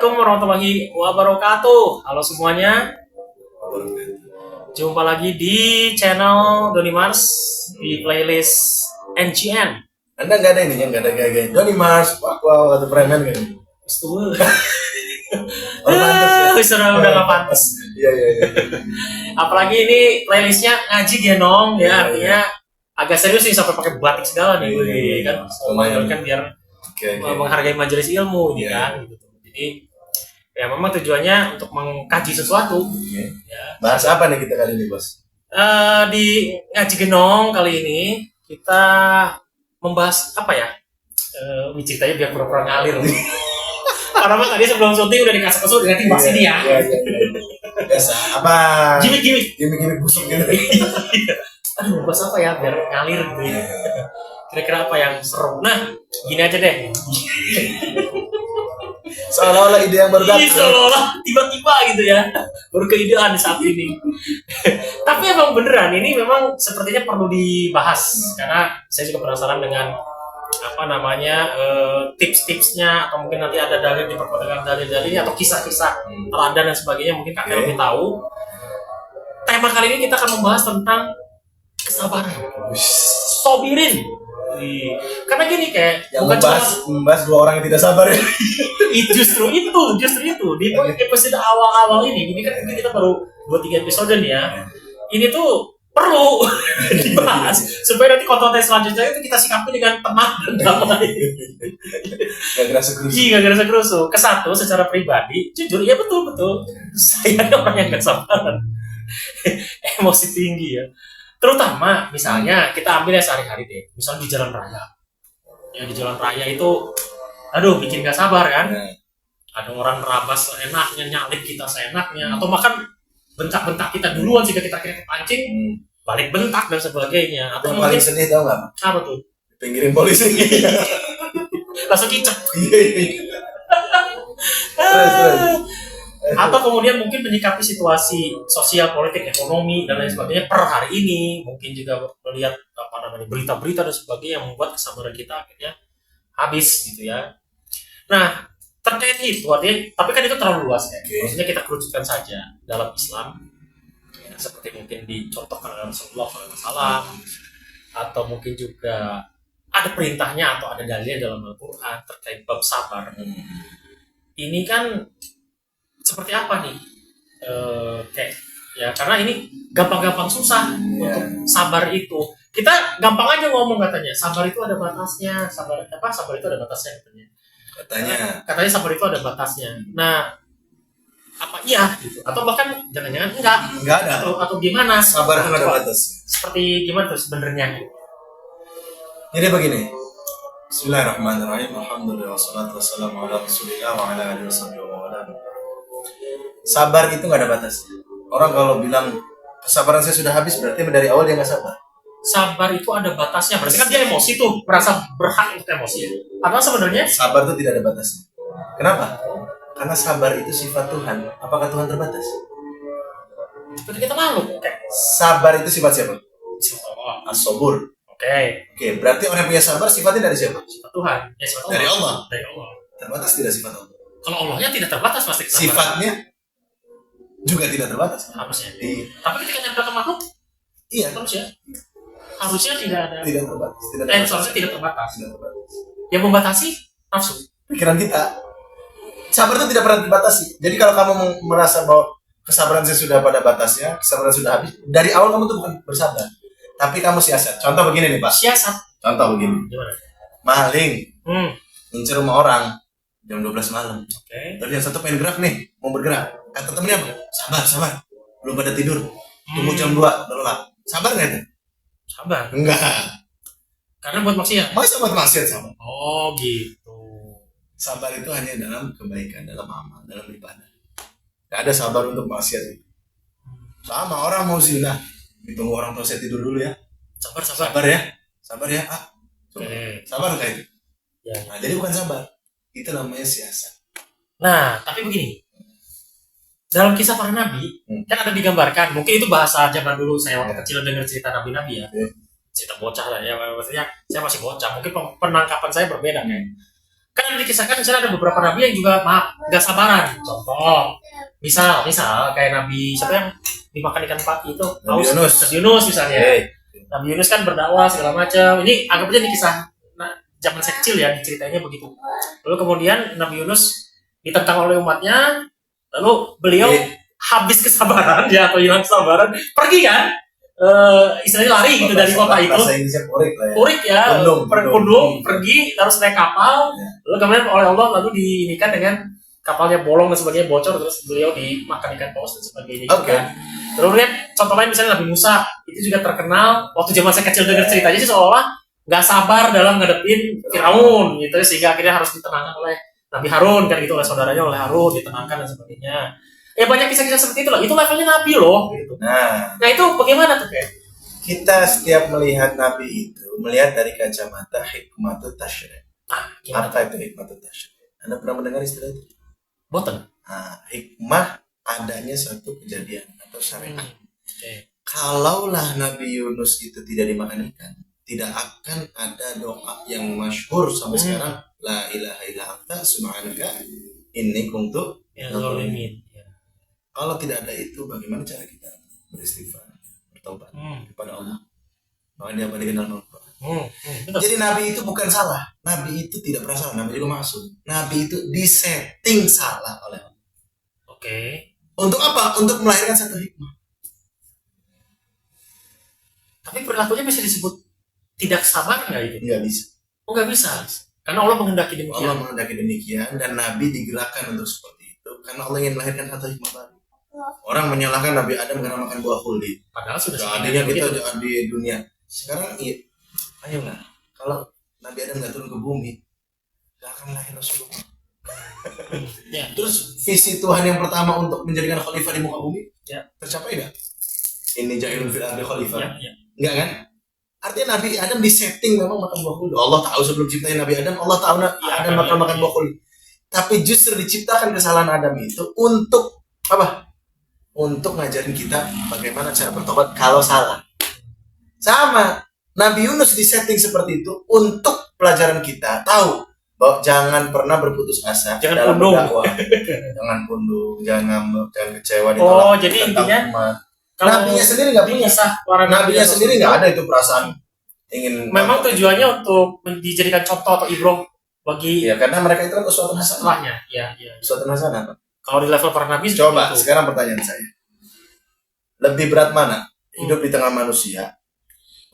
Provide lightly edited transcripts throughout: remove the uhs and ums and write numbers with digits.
Assalamualaikum warahmatullahi wabarakatuh. Halo semuanya. Jumpa lagi di channel Doni Mars di playlist NGN. Anda nggak ada ini, nggak ada gaya-gaya Doni Mars, aku atau preman kan? Itu Pantes sudah udah nggak pantas. Iya. Apalagi ini playlistnya ngaji genong ya, artinya agak serius nih sampai pakai batik segala nih, kan? Lumayan Kan biar Okay. menghargai majelis ilmu ini kan. Gitu. Jadi ya memang tujuannya untuk mengkaji sesuatu. Ya. Bahas apa nih kita kali ini, Bos? Di ngaji genong kali ini kita membahas apa ya? Ini ceritanya biar pura-pura ngalir. Karena tadi sebelum syuting udah dikasih ganti bahas ini ya. Iya. Biasa apa? Gimik busuk gitu. Aduh, bahas apa ya biar ngalir gitu ya. Kira-kira apa yang seru? Nah, gini aja deh. Seolah-olah ide yang baru datang. Seolah-olah tiba-tiba gitu ya. Baru keidean saat ini. Tapi emang beneran ini memang sepertinya perlu dibahas karena saya juga penasaran dengan apa namanya tips-tipsnya atau mungkin nanti ada dalil di perkuatan dalil-dalilnya atau kisah-kisah teladan dan sebagainya mungkin kakek lebih tahu. Tema kali ini kita akan membahas tentang kesabaran. Sobirin. Karena gini kayak yang bukan membahas dua orang yang tidak sabar ya. justru itu di episode awal ini kan kita baru 2-3 episode nih ya. Ini tuh perlu dibahas supaya nanti konten selanjutnya itu kita sikapi dengan tenang dan damai. Gak gerasa kerusu. Kesatu secara pribadi, jujur ya betul. Saya orang yang gak sabaran. Emosi tinggi ya. Terutama misalnya kita ambil ya sehari-hari deh. Misalnya di jalan raya. Ya di jalan raya itu aduh bikin gak sabar kan. Ada orang nerabas seenaknya, nyalip kita seenaknya atau bahkan bentak-bentak kita duluan jika kita kira kepancing, balik bentak dan sebagainya. Atau yang paling sedih tau gak? Apa tuh? Pinggirin polisi. Langsung kicap. Terus. Atau kemudian mungkin menyikapi situasi sosial, politik, ekonomi dan lain sebagainya per hari ini, mungkin juga melihat berita-berita dan sebagainya yang membuat kesabaran kita akhirnya habis gitu ya. Nah, terkait itu artinya, tapi kan itu terlalu luas ya. Maksudnya kita kerucutkan saja dalam Islam, ya, seperti mungkin dicontohkan oleh Rasulullah SAW, atau mungkin juga ada perintahnya atau ada dalilnya dalam Al-Quran terkait bab sabar. Ini kan seperti apa nih? Kayak ya karena ini gampang-gampang susah untuk sabar itu. Kita gampang aja ngomong katanya sabar itu ada batasnya. Sabar itu ada batasnya katanya sabar itu ada batasnya. Nah, apa iya gitu? Atau bahkan jangan-jangan enggak ada atau gimana? Sabar itu ada batas. Seperti gimana tuh sebenarnya? Jadi begini. Bismillahirrahmanirrahim. Alhamdulillah wassalatu wassalamu ala Rasulillah wa ala alihi wasallam. Sabar itu nggak ada batas. Orang kalau bilang kesabaran saya sudah habis berarti dari awal dia nggak sabar. Sabar itu ada batasnya. Berarti kan dia emosi tuh, merasa berhak untuk emosi ya. Atau sebenarnya sabar itu tidak ada batasnya. Kenapa? Karena sabar itu sifat Tuhan. Apakah Tuhan terbatas? Seperti kita malu. Sabar itu sifat siapa? Sifat Allah. As-sabur. Oke, berarti orang yang punya sabar sifatnya dari siapa? Sifat Tuhan. Ya, sifat Allah. Dari Allah. Terbatas tidak sifat Allah? Kalau Allahnya tidak terbatas pasti. Sifatnya juga tidak terbatas. Harusnya. Tapi ketika nyampe ke makhluk, iya. Harusnya tidak ada. Tidak terbatas. Harusnya tidak terbatas. Yang membatasi nafsu. Pikiran kita. Sabar itu tidak pernah dibatasi. Jadi kalau kamu merasa bahwa kesabaran saya sudah pada batasnya, kesabaran sudah habis, dari awal kamu tuh bukan bersabar, tapi kamu siasat. Contoh begini nih Pak. Siasat. Contoh begini. Gimana? Maling. Ngincer rumah orang jam 12 malam. Terus yang satu pengen gerak nih, mau bergerak. Kata temennya apa? Sabar. Belum pada tidur. Tunggu jam 2, berlap. Sabar nggak itu? Sabar. Enggak. Karena buat maksiat. Masa buat maksiat sabar? Oh gitu. Sabar itu hanya dalam kebaikan, dalam amal, dalam ibadah. Gak ada sabar untuk maksiat itu. Sama orang mau zina, ditunggu orang tua saya tidur dulu ya. Sabar ya. Sabar nggak itu? Ya. Nah, jadi bukan sabar. Itu namanya siasat. Nah, tapi begini. Dalam kisah para nabi, kan ada digambarkan. Mungkin itu bahasa zaman dulu saya waktu kecil dengar cerita nabi-nabi ya. Cerita bocah lah ya. Maksudnya saya masih bocah. Mungkin penangkapan saya berbeda kan. Kan dikisahkan misalnya ada beberapa nabi yang juga maaf nggak sabaran. Contoh, misal kayak nabi siapa yang dimakan ikan pati itu, Nabi Yunus. Nabi Yunus misalnya. Nabi Yunus kan berdakwah segala macam. Ini anggap aja ini kisah zaman saya kecil ya, ceritanya begitu. Lalu kemudian Nabi Yunus ditentang oleh umatnya, lalu beliau habis kesabaran ya atau hilang kesabaran, pergi kan, istilahnya lari gitu dari kota itu. Bahasa Inggrisnya Purik ya, pundung, pergi terus naik kapal, lalu kemudian oleh Allah lalu diinikan dengan kapalnya bolong dan sebagainya, bocor, terus beliau dimakan ikan paus dan sebagainya. Oke. Terus lihat contoh lain misalnya Nabi Musa, itu juga terkenal waktu zaman saya kecil dengar ceritanya sih seolah nggak sabar dalam ngadepin Firaun gitu, sehingga akhirnya harus ditenangkan oleh Nabi Harun kan gitu, oleh saudaranya, oleh Harun ditenangkan dan sebagainya. Banyak kisah-kisah seperti itu lah. Itu levelnya Nabi loh gitu. Nah itu bagaimana tuh kayak? Kita setiap melihat Nabi itu melihat dari kacamata hikmatut tasyri'. Apa itu hikmatut tasyri'? Anda pernah mendengar istilah itu? Boten. Hikmah adanya suatu kejadian atau syariat. Kalaulah Nabi Yunus itu tidak dimakan ikan, tidak akan ada doa yang masyhur sampai sekarang, la ilaha illa anta subhanaka inni kuntu minadz zalimin. Kalau tidak ada itu, bagaimana cara kita beristighfar, bertobat kepada Allah? Maka dia dikenal Al-Quran. Jadi Nabi itu bukan salah, Nabi itu tidak pernah salah, Nabi juga maksum. Nabi itu disetting salah oleh Allah. Oke. Untuk apa? Untuk melahirkan satu hikmah. Tapi perilakunya bisa disebut tidak sabar nggak itu? Nggak bisa. Oh nggak bisa. Karena Allah menghendaki demikian. Allah menghendaki demikian dan Nabi digerakkan untuk seperti itu karena Allah ingin melahirkan satu hikmah baru. Orang menyalahkan Nabi Adam karena makan buah khuldi. Padahal sudah seandainya kita di dunia. Sekarang ayolah, kalau Nabi Adam nggak turun ke bumi, nggak akan lahir Rasulullah. Ya. Terus visi Tuhan yang pertama untuk menjadikan khalifah di muka bumi, tercapai nggak? Ini ja'ilun fil ardi khalifah. Nggak kan? Artinya Nabi Adam disetting memang makan buah khuldi. Allah tahu sebelum ciptain Nabi Adam, Allah tahu Adam makan buah khuldi. Tapi justru diciptakan kesalahan Adam itu untuk apa? Untuk ngajarin kita bagaimana cara bertobat kalau salah. Sama, Nabi Yunus disetting seperti itu untuk pelajaran kita tahu bahwa jangan pernah berputus asa dalam berdakwah. Jangan pundung, jangan ngambek, jangan kecewa ditolak. Jadi intinya Nabinya sendiri nggak punya. Nabinya sendiri nggak ada itu perasaan ingin. Memang tujuannya untuk dijadikan contoh atau ibroh bagi. Ya karena mereka itu kan uswatun hasanah. Ya. Uswatun hasanah. Kalau di level para nabi. Coba sekarang pertanyaan saya, lebih berat mana hidup di tengah manusia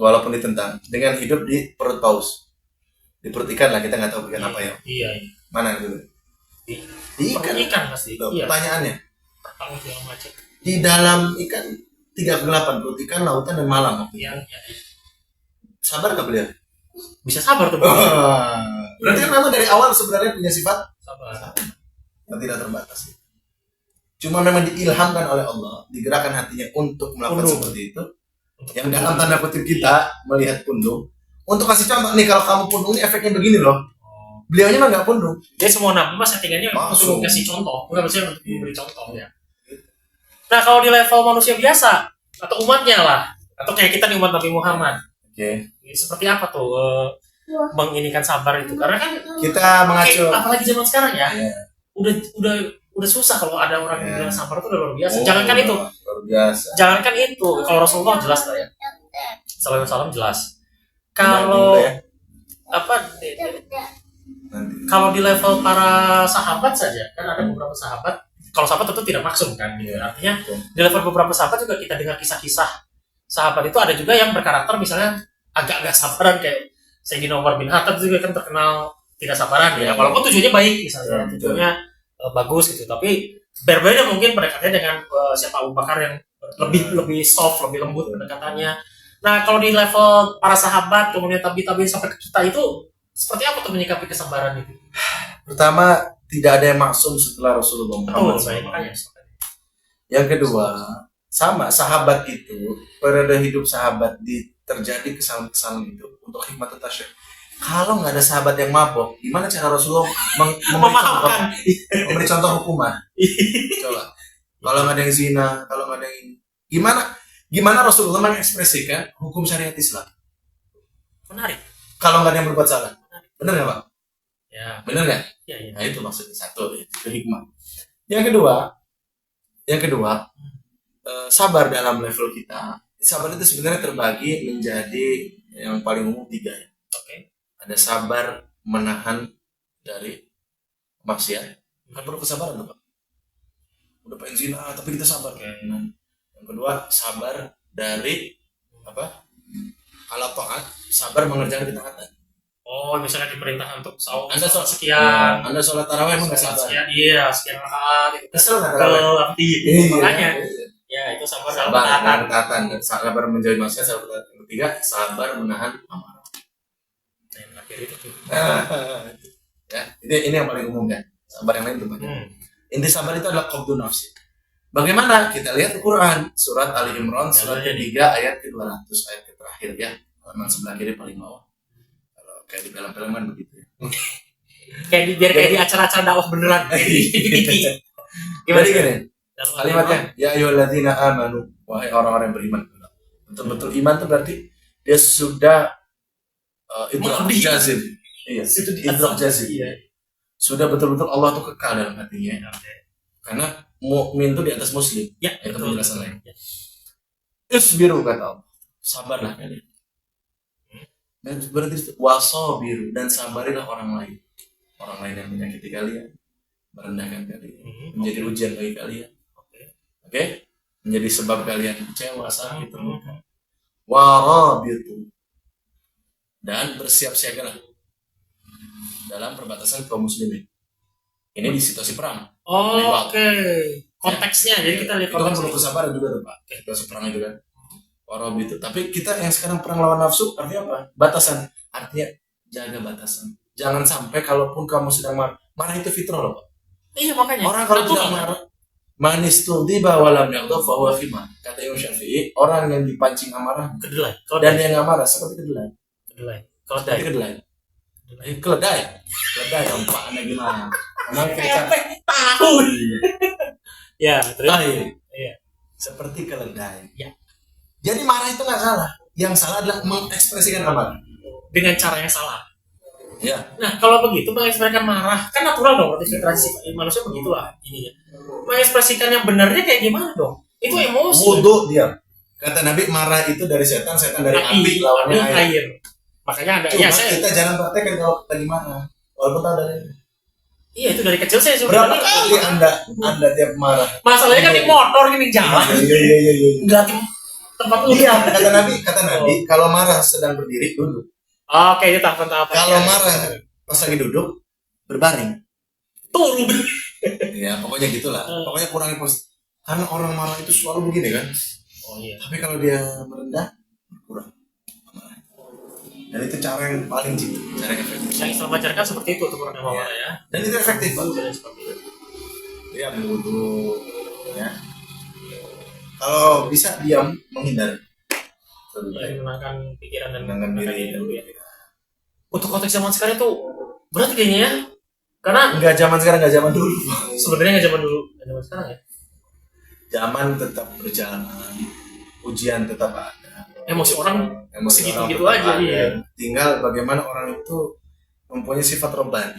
walaupun ditentang dengan hidup di perut paus, di perut ikan lah, kita nggak tahu ikan apa ya. Iya. Mana itu? Di ikan pasti. Pertanyaannya, di dalam ikan 3 kegelapan, perut ikan, lautan dan malam. Iya. Sabar nggak beliau? Bisa sabar tuh. Berarti kan memang dari awal sebenarnya punya sifat sabar yang tidak terbatas. Cuma memang diilhamkan oleh Allah, digerakkan hatinya untuk melakukan seperti itu. Yang dalam tanda kutip kita melihat pundung, untuk kasih contoh nih, kalau kamu pundung ini efeknya begini loh. Beliaunya mah nggak pundung. Dia semua nabi mas settingannya untuk kasih contoh, bukan maksudnya untuk memberi contoh ya. Nah kalau di level manusia biasa atau umatnya lah, atau kayak kita di umat Nabi Muhammad, seperti apa tuh menginikan sabar itu? Karena kan kita mengacu, apalagi zaman sekarang ya, udah susah kalau ada orang yang bilang sabar itu udah luar biasa. Jangankan itu. Luar biasa. Jangankan itu, kalau Rasulullah jelas lah ya. Sallallahu alaihi wasallam jelas. Kalau kalau di level para sahabat saja, kan ada beberapa sahabat. Kalau sahabat tentu tidak maksum kan, gitu. Artinya di level beberapa sahabat juga kita dengar kisah-kisah sahabat itu ada juga yang berkarakter misalnya agak-agak sabaran, kayak Sayyidina Umar bin Khattab juga kan terkenal tidak sabaran ya. Walaupun tujuannya baik misalnya, tujuannya bagus gitu, tapi berbeda mungkin pendekatannya dengan siapa Abu Bakar yang lebih soft, lebih lembut pendekatannya. Nah kalau di level para sahabat kemudian tabi'in sampai ke kita itu seperti apa tuh menyikapi kesabaran itu? Pertama, tidak ada yang maksum setelah Rasulullah Muhammad SAW. Yang kedua, sama sahabat itu, periode hidup sahabat terjadi kesalahan-kesalahan itu untuk hikmah tasyri'. Kalau nggak ada sahabat yang mabok, gimana cara Rasulullah memberi contoh hukuman? Coba. Kalau nggak ada yang zina, kalau nggak ada yang gimana Rasulullah mengekspresikan hukum syariat Islam? Menarik. Kalau nggak ada yang berbuat salah, benar nggak Pak? Ya. Benar nggak? Ya, ya. Nah itu maksudnya satu, itu hikmah. Yang kedua, sabar dalam level kita. Sabar itu sebenarnya terbagi menjadi yang paling umum 3 ya. Oke. Ada sabar menahan dari maksiat. Kan perlu kesabaran tuh Pak. Udah pengen zina tapi kita sabar. Nah, yang kedua sabar dari apa? Kalau taat, sabar mengerjakan ketaatan. Oh, misalnya diperintah untuk saum Anda sholat sekian. Anda sholat tarawih emang nggak sabar. Sekian, iya, sekian rakaat. Kesel nggak tarawih? Makanya. Ya, itu sabar dalam ketaatan. Sabar menjauhi maksiat. Sabar yang ketiga, sabar menahan amarah. Nah, yang terakhir itu. Ya, ini yang paling umum ya. Sabar yang lain itu banyak. Inti sabar itu adalah qabdun nafsi. Bagaimana? Kita lihat Al-Quran surat Ali Imran surat ketiga ayat ke-200 ayat terakhir ya. Halaman sebelah kiri paling bawah. Kayak di film-film kan begitu ya. Biar kayak di acara-acara dakwah beneran. Gimana gini? Kalimatnya, ya ayyuhalladzina amanu, wahai orang-orang yang beriman. Betul-betul iman itu berarti dia sudah idrak jazim. Iya, itu di idrak jazim. Iya. Sudah betul-betul Allah itu kekal dalam hatinya. Karena mukmin itu di atas muslim. Ya, itu penjelasan lain. Isbiru kata Allah. Sabarlah kalian. Dan berarti wasabiru dan sabarilah orang lain yang menyakiti kalian, merendahkan kalian, menjadi ujian bagi kalian, oke? Menjadi sebab kalian kecewa, sakit, terluka. Warabitu dan bersiap-siagalah dalam perbatasan kaum muslimin. Ini di situasi perang. Oh, oke. Konteksnya, jadi kita lihat itu kan perlu kesabaran juga tuh Pak. Situasi perang itu kan. Warob itu, tapi kita yang sekarang perang lawan nafsu artinya apa? Batasan, artinya jaga batasan. Jangan sampai kalaupun kamu sedang marah itu fitrah loh Pak. Iya makanya. Orang kalau tidak marah, manis tuh tiba walam yaghdab fa huwa fima. Kata Imam Syafi'i, orang yang dipancing amarah kedelai. Dan yang nggak marah seperti kedelai. Keledai. Tampaknya gimana? Emang kecap tahu. Ya, terus. Iya. Seperti keledai. Ya. Jadi marah itu nggak salah. Yang salah adalah mengekspresikan amarah dengan cara yang salah. Ya. Nah, kalau begitu mengekspresikan marah kan natural dong. Berarti fitrah manusia begitulah ini ya. Mengekspresikan yang benarnya kayak gimana dong? Itu emosi. Wudu dia. Kata Nabi marah itu dari setan dari api lawannya air. Makanya ada. Cuma kita jangan praktekkan kalau lagi marah. Walaupun tahu dari. Iya itu dari kecil saya sudah. Berapa kali anda tiap marah? Masalahnya kan di motor gini jalan. Iya. Enggak tempat diam. Kata Nabi kalau marah sedang berdiri duduk. Oke, itu tahapan. Kalau marah pas lagi duduk berbaring. Turun. Ya pokoknya gitulah. Pokoknya kurangi positif. Karena orang marah itu selalu begini kan. Oh iya. Tapi kalau dia merendah kurang. Dan itu cara yang paling jitu, cara yang efektif. Yang Islam ajarkan seperti itu untuk orang marah ya. Dan itu efektif Pak. Ya betul. Ya. Kalau bisa diam menghindar. Menenangkan pikiran dan menenangkan diri. Untuk konteks zaman sekarang itu berat kayaknya ya. Karena nggak zaman sekarang, nggak zaman dulu. Sebenarnya nggak zaman dulu, nggak zaman sekarang ya. Zaman tetap berjalan, ujian tetap ada. Emosi orang segitu-gitu aja. Iya. Tinggal bagaimana orang itu mempunyai sifat robbani.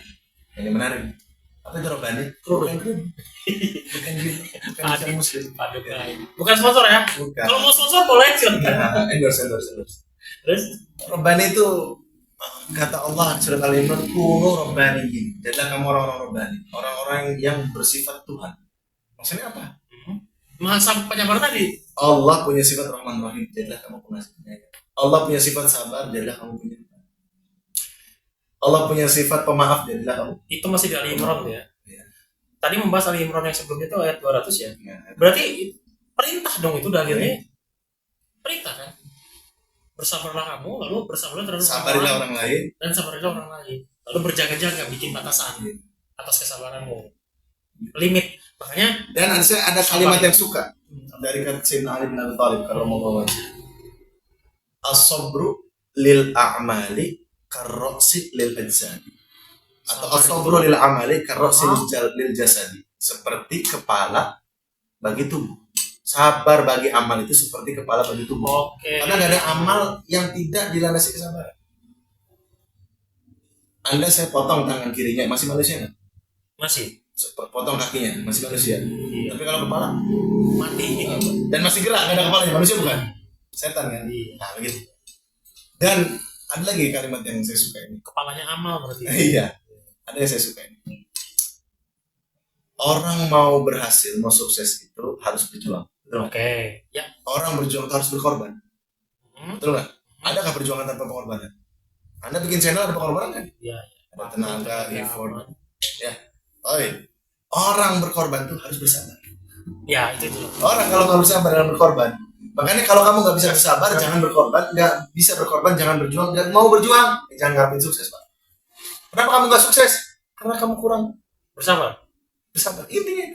Ini menarik. Apa itu robbani? Bukan muslim. Bukan sponsor ya? Bukan. Kalau mau sponsor boleh silakan. Endorse. Terus robbani itu kata Allah surat Al-Imran kunu robbaniyin. Jadilah kamu orang-orang robbani, orang-orang yang bersifat Tuhan. Maksudnya apa? Masa penyabar tadi. Allah punya sifat Rahman Rahim, jadilah kamu pengasihnya. Allah punya sifat sabar, jadilah kamu punya. Allah punya sifat pemaaf, jadilah kamu. Itu masih di Ali Imran ya. Tadi membahas Ali Imran yang sebelumnya itu ayat 200 ya. Berarti perintah dong itu dalilnya. Perintah kan? Bersabarlah kamu, lalu bersabarlah terhadap sabarilah orang lain dan sabarilah orang lain. Lalu berjaga-jaga bikin batasan atas kesabaranmu. Limit. Makanya dan ada kalimat yang suka dari kata Sayyidina Ali bin Abi Thalib karramallahu wajhahu. As-sabru lil a'mali karroksi lil ajsadi. Atau as-sabru lil amali karroksi lil jasadi. Seperti kepala bagi tubuh. Sabar bagi amal itu seperti kepala bagi tubuh. Karena gak ada amal yang tidak dilandasi kesabaran. Anda saya potong tangan kirinya, masih manusia nggak? Masih. Potong kakinya, masih manusia. Iya. Tapi kalau kepala Mati. dan masih gerak, nggak ada kepalanya, manusia bukan? Setan kan? Iya. Nah begitu. Dan ada lagi kalimat yang saya suka ini. Kepalanya amal berarti. Iya, ada yang saya suka ini. Orang mau berhasil, mau sukses itu harus berjuang. Betul nggak? Oke. Ya. Orang berjuang itu harus berkorban. Betul nggak? Adakah perjuangan tanpa pengorbanan? Anda bikin channel ada pengorbanan kan? Iya. Ada tenaga, Ya, effort. Ya. Orang berkorban tuh harus bersabar. Ya, itu. Orang kalau nggak bersabar dalam berkorban, makanya kalau kamu nggak bisa bersabar, jangan berkorban. Nggak bisa berkorban, jangan berjuang. Nggak mau berjuang, jangan ngarepin sukses, Pak. Kenapa kamu nggak sukses? Karena kamu kurang Bersabar. intinya.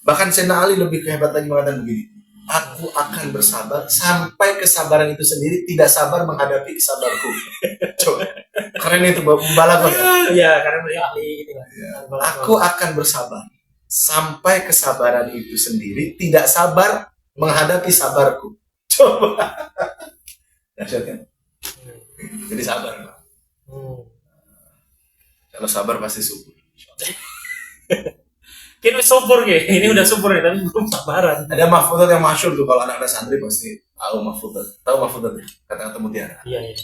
Bahkan Sayyidina Ali lebih hebat lagi mengatakan begini, aku akan bersabar sampai kesabaran itu sendiri tidak sabar menghadapi kesabarku. Coba, keren itu balaghah. Iya, karena beliau ahli ini lah. Aku akan bersabar sampai kesabaran itu sendiri tidak sabar menghadapi sabarku. Coba. Dahsyat kan? Jadi sabar, Pak. Kalau sabar pasti subur. Kini subur ya, ini udah subur ya, tapi belum sabaran. Ada mahfudzat yang masyhur tuh, kalau anak-anak santri pasti tahu mahfudzat. Tahu mahfudzat ya? Kata-kata mutiara. Iya, iya.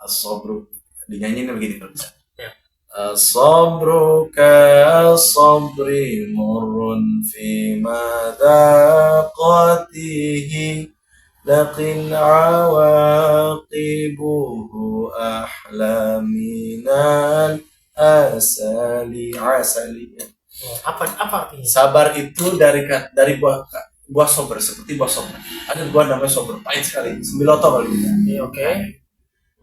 As-sabru dinyanyiin begini kalau bisa. Ya. As-sabru ka-sabri murrun fi madaqatihi lakin awaqibuhu ahla minal asali. Apa artinya? Sabar itu dari buah sober, seperti buah sober. Ada buah namanya sober, pahit sekali. Sembiloto kalau kita. Iya, oke.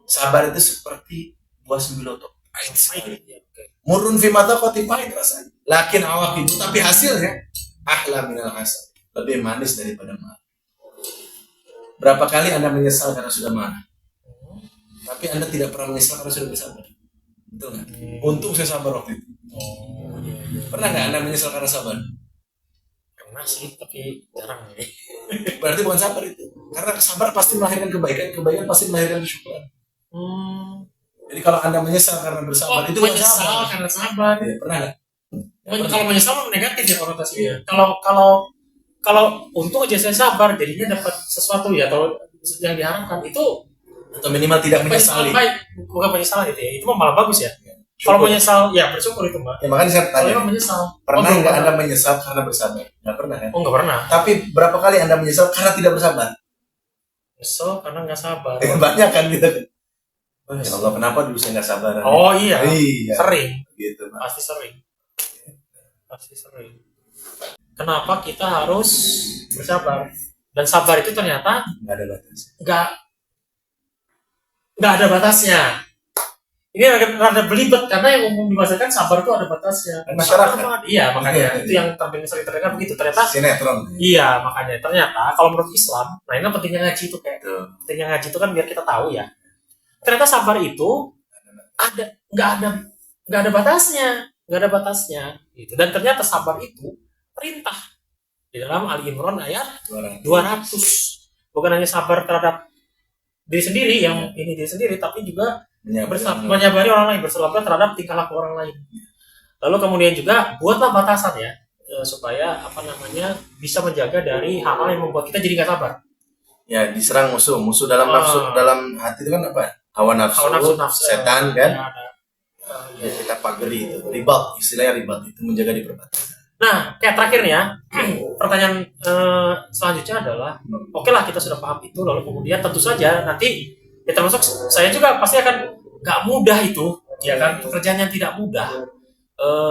Sabar itu seperti buah sembiloto, pahit sekali. Iya, oke. Murun fi mata koti, pahit rasanya. Lakin awak itu, tapi hasilnya ahla minal asal, lebih manis daripada marah. Berapa kali Anda menyesal karena sudah marah? Tapi Anda tidak pernah menyesal karena sudah bersabar. Betul nggak? Untung saya sabar waktu itu. Oh, iya. Pernah nggak Anda menyesal karena sabar? Pernah sih, tapi jarang ini. Berarti bukan sabar itu. Karena sabar pasti melahirkan kebaikan, kebaikan pasti melahirkan kesyukuran. Jadi kalau Anda menyesal karena bersabar, itu bukan menyesal sabar. karena sabar. Ya, pernah nggak? Kalau menyesal mah negatif ya konotasinya. Kalau untung aja saya sabar, jadinya dapat sesuatu ya, atau yang diharapkan itu Atau minimal tidak menyesali. Bukan penyesalan gitu ya, itu mah malah bagus ya. Kalau menyesal, ya bersyukur itu mbak. Ya makanya saya Kalau tanya, emang menyesal, pernah nggak Anda menyesal karena bersabar? Nggak pernah kan? Oh nggak pernah. Tapi berapa kali Anda menyesal karena tidak bersabar? Nyesel karena nggak sabar. Banyak kan gitu. Ya Allah, kenapa dulu saya nggak sabar? Oh iya, Iya. sering, Gitu, Pak. pasti sering. Kenapa kita harus bersabar? Dan sabar itu ternyata Nggak ada batas. nggak ada batasnya. Ini rada belibet karena yang umum dimaksudkan sabar itu ada batasnya. Masyarakat. Iya, makanya Iya, itu iya. yang sering terdengar begitu. Ternyata Sinetron. iya, makanya ternyata kalau menurut Islam, nah ini pentingnya ngaji itu kayak Tuh. pentingnya ngaji itu kan biar kita tahu ya. Ternyata sabar itu nggak ada batasnya, gitu. Dan ternyata sabar itu perintah di dalam Ali Imran ayat 200. Bukan hanya sabar terhadap diri sendiri yang ini diri sendiri, tapi juga menyabari orang lain, bersabar terhadap tingkah laku orang lain. Lalu kemudian juga buatlah batasan ya, supaya bisa menjaga dari hal-hal yang membuat kita jadi nggak sabar. Ya, diserang musuh dalam nafsu, dalam hati itu kan apa? Hawa nafsu, setan kan? Ya, kita pagari itu, ribat, istilahnya ribat itu menjaga di perbatasan. Nah, kayak terakhir nih ya, pertanyaan selanjutnya adalah, oke lah kita sudah paham itu, lalu kemudian tentu saja nanti ya termasuk saya juga pasti akan nggak mudah itu, ya kan, pekerjaan yang tidak mudah,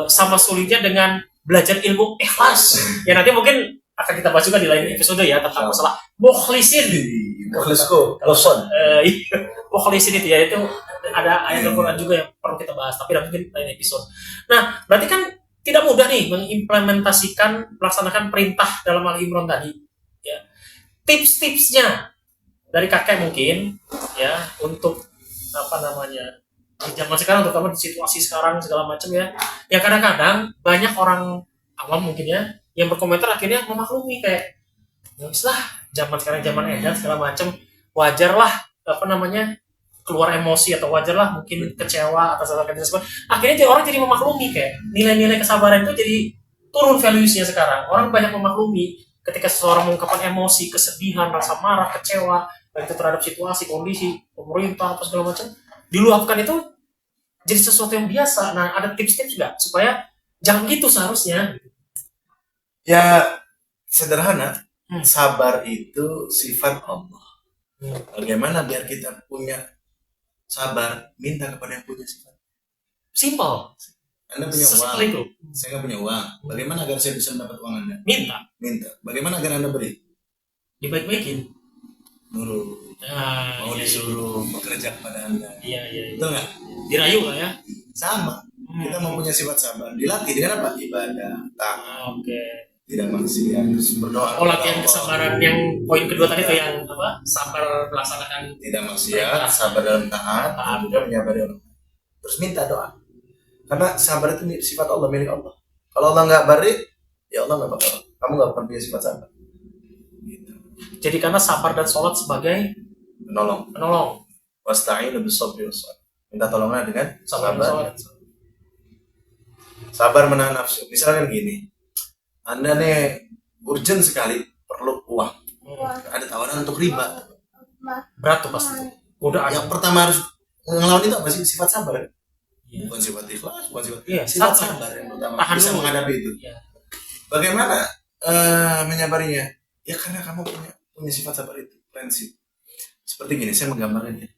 sama sulitnya dengan belajar ilmu ikhlas. Ya nanti mungkin akan kita bahas juga di lain episode ya tentang masalah mukhlisin. Mukhlisku, Lawson. Mukhlisin itu ya, itu ada ayat Al-Quran juga yang perlu kita bahas, tapi mungkin lain episode. Nah, berarti kan tidak mudah nih melaksanakan perintah dalam Al Imran tadi. Ya. Tips-tipsnya dari kakek mungkin ya untuk di zaman sekarang, terutama di situasi sekarang segala macam ya. Ya kadang-kadang banyak orang awam mungkin ya yang berkomentar akhirnya memaklumi kayak ya lah zaman sekarang zaman edan segala macam, wajar lah keluar emosi atau wajar lah mungkin kecewa atas hal tersebut, akhirnya orang jadi memaklumi kayak nilai-nilai kesabaran itu jadi turun values-nya sekarang. Orang banyak memaklumi ketika seseorang mengungkapkan emosi, kesedihan, rasa marah, kecewa, baik itu terhadap situasi, kondisi, pemerintah, apa segala macam, diluapkan itu jadi sesuatu yang biasa. Nah, ada tips-tips nggak supaya jangan gitu seharusnya? Ya sederhana, sabar itu sifat Allah. Bagaimana biar kita punya sabar? Minta kepada yang punya sifat. Simple. Anda punya uang, itu. Saya nggak punya uang. Bagaimana agar saya bisa mendapat uang Anda? Minta. Bagaimana agar Anda beri? Dibaik-baikin. Nurut. Mau Iya, disuruh bekerja kepada Anda. Iya. Betul nggak? Dirayu lah ya. Sama. Kita mau punya sifat sabar. Dilatih dengan apa? Ibadah, taat, tidak maksiat, terus berdoa. Oh, latihan kesabaran yang poin kedua tadi tuh yang apa? Sabar melaksanakan. Tidak maksiat, sabar dalam taat, juga menyabari orang. Terus minta doa. Karena sabar itu sifat Allah, milik Allah. Kalau Allah nggak beri, ya Allah nggak bakal. Kamu nggak pernah punya sifat sabar. Gitu. Jadi karena sabar dan sholat sebagai penolong. Wasta'inu bis-sabri was-shalah. Minta tolongnya dengan Sabar. Sabar menahan nafsu. Misalkan gini, Anda nih urgent sekali perlu uang. Ada tawaran untuk riba. Berat tuh pasti. Godaan. Yang pertama harus ngelawan itu apa sih? Sifat sabar. Bukan sifat ikhlas, bukan sifat. Sifat sabar yang pertama. Tahan bisa dulu menghadapi itu. Iya. Bagaimana menyabarinya? Ya karena kamu punya sifat sabar itu, prinsip. Seperti gini, saya menggambarkannya.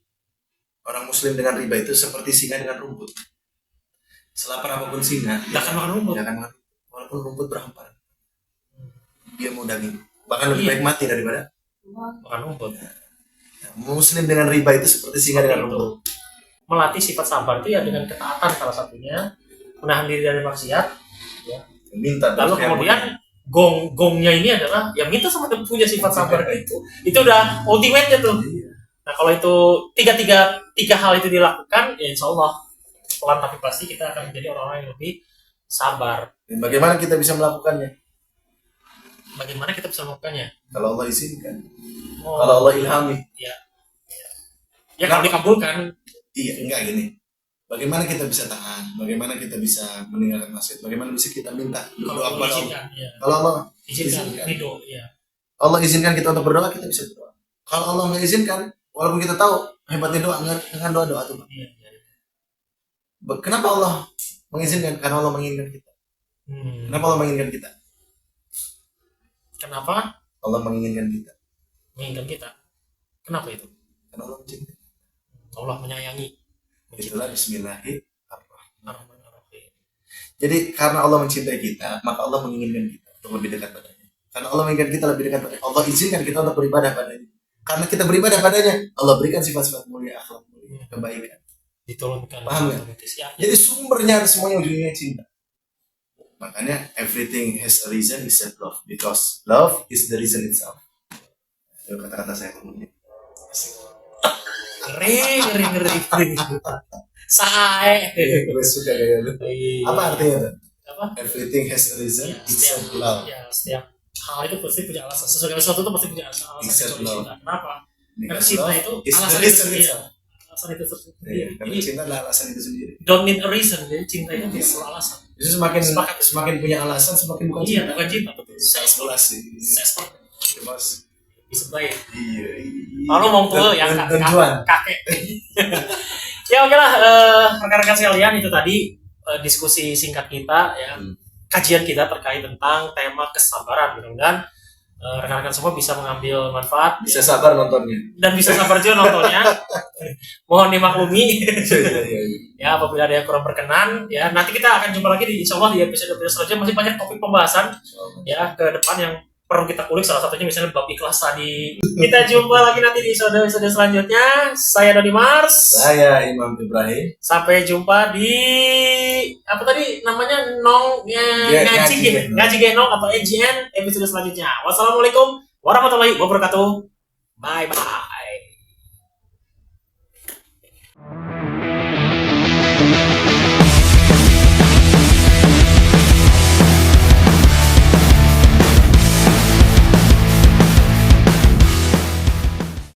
Orang muslim dengan riba itu seperti singa dengan rumput. Selapar apapun singa, Dia akan makan rumput. Walaupun rumput berhampar. Dia mau daging. Bahkan lebih baik mati daripada makan rumput. Muslim dengan riba itu seperti singa dengan rumput. Melatih sifat sabar itu ya dengan ketaatan salah satunya, menahan diri dari maksiat, ya. Minta. Lalu kemudian gongnya ini adalah yang minta sama yang punya sifat sabar itu udah ultimate-nya tuh. Nah, kalau itu tiga hal itu dilakukan, ya insya Allah pelan tapi pasti kita akan menjadi orang-orang yang lebih sabar. Dan bagaimana kita bisa melakukannya? Kalau Allah izinkan. Kalau Allah ilhami. Ya kalau dikabulkan. Iya, enggak gini. Bagaimana kita bisa tahan? Bagaimana kita bisa meninggalkan maksiat? Bagaimana bisa kita minta berdoa kepada Allah? Kalau Allah izinkan. Allah izinkan kita untuk berdoa, kita bisa berdoa. Kalau Allah nggak izinkan, walaupun kita tahu hebatnya doa, dengan doa tuh. Kenapa Allah mengizinkan? Karena Allah menginginkan kita. Kenapa Allah menginginkan kita? Kenapa? Allah menginginkan kita. Kenapa itu? Karena Allah mencintai. Allah menyayangi. Itulah Bismillahirrahmanirrahim. Jadi karena Allah mencintai kita, maka Allah menginginkan kita untuk lebih dekat padanya. Karena Allah menginginkan kita lebih dekat padanya, Allah izinkan kita untuk beribadah padanya. Karena kita beribadah padanya, Allah berikan sifat-sifat mulia, akhlak mulia, kebaikan. Diturunkan. Paham ya? Jadi sumbernya semuanya ujungnya cinta. Makanya everything has a reason except love, because love is the reason itself. Itu kata-kata saya kemudian. Ngeri. Sae. Gue suka gaya lu. Apa artinya tuh? Apa? Everything has a reason except love. Ya, setiap hal itu pasti punya alasan. Sesuatu itu pasti punya alasan. Except love. Kenapa? Karena Because cinta love itu is the alasan reason itu itself. Alasan itu sendiri. Iya, karena cinta adalah alasan itu sendiri. Don't need a reason. Jadi cinta itu tidak perlu alasan. Jadi semakin punya alasan semakin bukan Iya, cinta. bukan cinta betul. Spekulasi. Bebas. Bisa baik. Iya. Kalau mau tuh yang kakek. Ya oke lah, rekan-rekan sekalian, itu tadi diskusi singkat kita ya, kajian kita terkait tentang tema kesabaran. Mudah-mudahan rekan-rekan semua bisa mengambil manfaat, bisa sabar nontonnya, dan bisa sabar juga nontonnya. Mohon dimaklumi. Iya. Ya, apabila ada yang kurang berkenan, ya nanti kita akan jumpa lagi insya Allah di episode selanjutnya. Masih banyak topik pembahasan ya ke depan yang perlu kita kulik, salah satunya misalnya bab ikhlas tadi. Kita jumpa lagi nanti di episode selanjutnya. Saya Dodi Mars. Saya Imam Ibrahim. Sampai jumpa di apa tadi namanya ngaji genong atau EGN episode selanjutnya. Wassalamualaikum warahmatullahi wabarakatuh. Bye bye.